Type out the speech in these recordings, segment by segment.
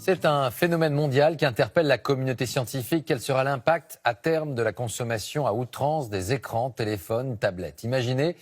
C'est un phénomène mondial qui interpelle la communauté scientifique. Quel sera l'impact à terme de la consommation à outrance des écrans, téléphones, tablettes? Imaginez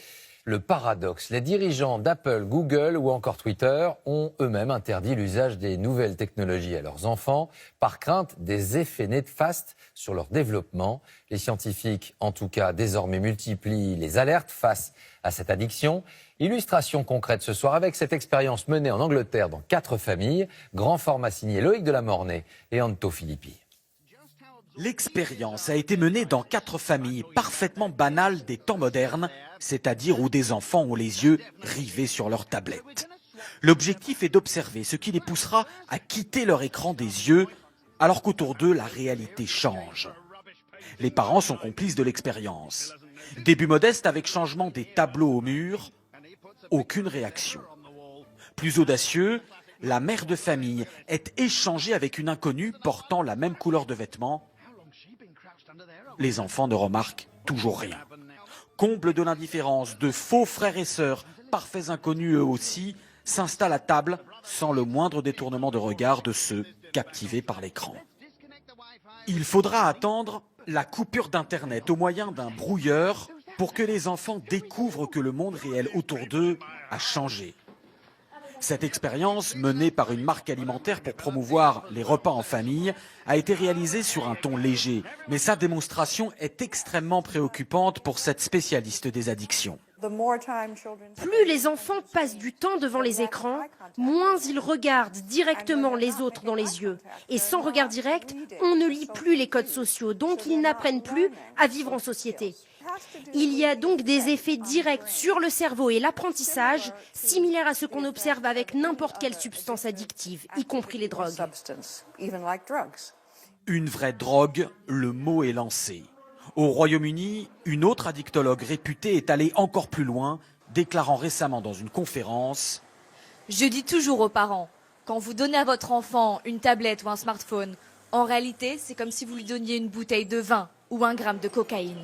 le paradoxe. Les dirigeants d'Apple, Google ou encore Twitter ont eux-mêmes interdit l'usage des nouvelles technologies à leurs enfants par crainte des effets néfastes sur leur développement. Les scientifiques, en tout cas, désormais multiplient les alertes face à cette addiction. Illustration concrète ce soir avec cette expérience menée en Angleterre dans 4 familles. Grand format signé Loïc Delamornay et Anto Filippi. L'expérience a été menée dans 4 familles parfaitement banales des temps modernes, c'est-à-dire où des enfants ont les yeux rivés sur leur tablette. L'objectif est d'observer ce qui les poussera à quitter leur écran des yeux, alors qu'autour d'eux, la réalité change. Les parents sont complices de l'expérience. Début modeste avec changement des tableaux au mur, aucune réaction. Plus audacieux, la mère de famille est échangée avec une inconnue portant la même couleur de vêtements. Les enfants ne remarquent toujours rien. Comble de l'indifférence, de faux frères et sœurs, parfaits inconnus eux aussi, s'installent à table sans le moindre détournement de regard de ceux captivés par l'écran. Il faudra attendre la coupure d'Internet au moyen d'un brouilleur pour que les enfants découvrent que le monde réel autour d'eux a changé. Cette expérience, menée par une marque alimentaire pour promouvoir les repas en famille, a été réalisée sur un ton léger. Mais sa démonstration est extrêmement préoccupante pour cette spécialiste des addictions. Plus les enfants passent du temps devant les écrans, moins ils regardent directement les autres dans les yeux. Et sans regard direct, on ne lit plus les codes sociaux, donc ils n'apprennent plus à vivre en société. Il y a donc des effets directs sur le cerveau et l'apprentissage, similaires à ce qu'on observe avec n'importe quelle substance addictive, y compris les drogues. Une vraie drogue, le mot est lancé. Au Royaume-Uni, une autre addictologue réputée est allée encore plus loin, déclarant récemment dans une conférence « Je dis toujours aux parents, quand vous donnez à votre enfant une tablette ou un smartphone, en réalité, c'est comme si vous lui donniez une bouteille de vin ou 1 gramme de cocaïne. »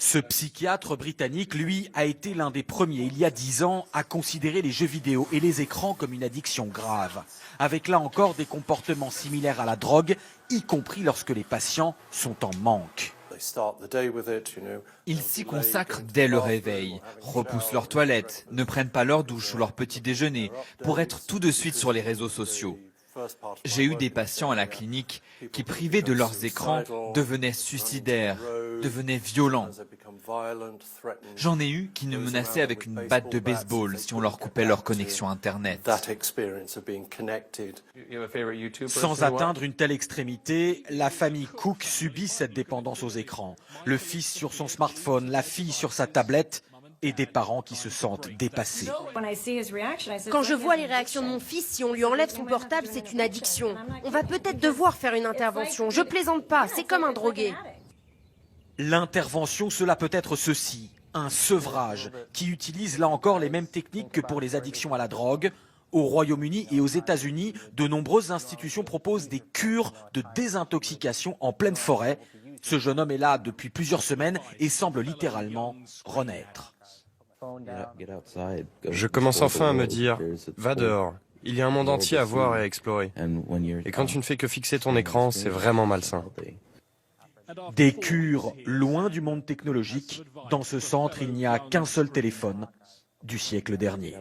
Ce psychiatre britannique, lui, a été l'un des premiers, il y a 10 ans, à considérer les jeux vidéo et les écrans comme une addiction grave, avec là encore des comportements similaires à la drogue, y compris lorsque les patients sont en manque. Ils s'y consacrent dès le réveil, repoussent leur toilette, ne prennent pas leur douche ou leur petit déjeuner pour être tout de suite sur les réseaux sociaux. J'ai eu des patients à la clinique qui, privés de leurs écrans, devenaient suicidaires, devenaient violents. J'en ai eu qui nous menaçaient avec une batte de baseball si on leur coupait leur connexion Internet. Sans atteindre une telle extrémité, la famille Cook subit cette dépendance aux écrans. Le fils sur son smartphone, la fille sur sa tablette, et des parents qui se sentent dépassés. Quand je vois les réactions de mon fils, si on lui enlève son portable, c'est une addiction. On va peut-être devoir faire une intervention. Je plaisante pas, c'est comme un drogué. L'intervention, cela peut être ceci, un sevrage, qui utilise là encore les mêmes techniques que pour les addictions à la drogue. Au Royaume-Uni et aux États-Unis, de nombreuses institutions proposent des cures de désintoxication en pleine forêt. Ce jeune homme est là depuis plusieurs semaines et semble littéralement renaître. Je commence enfin à me dire, va dehors, il y a un monde entier à voir et à explorer. Et quand tu ne fais que fixer ton écran, c'est vraiment malsain. Des cures loin du monde technologique. Dans ce centre, il n'y a qu'un seul téléphone du siècle dernier.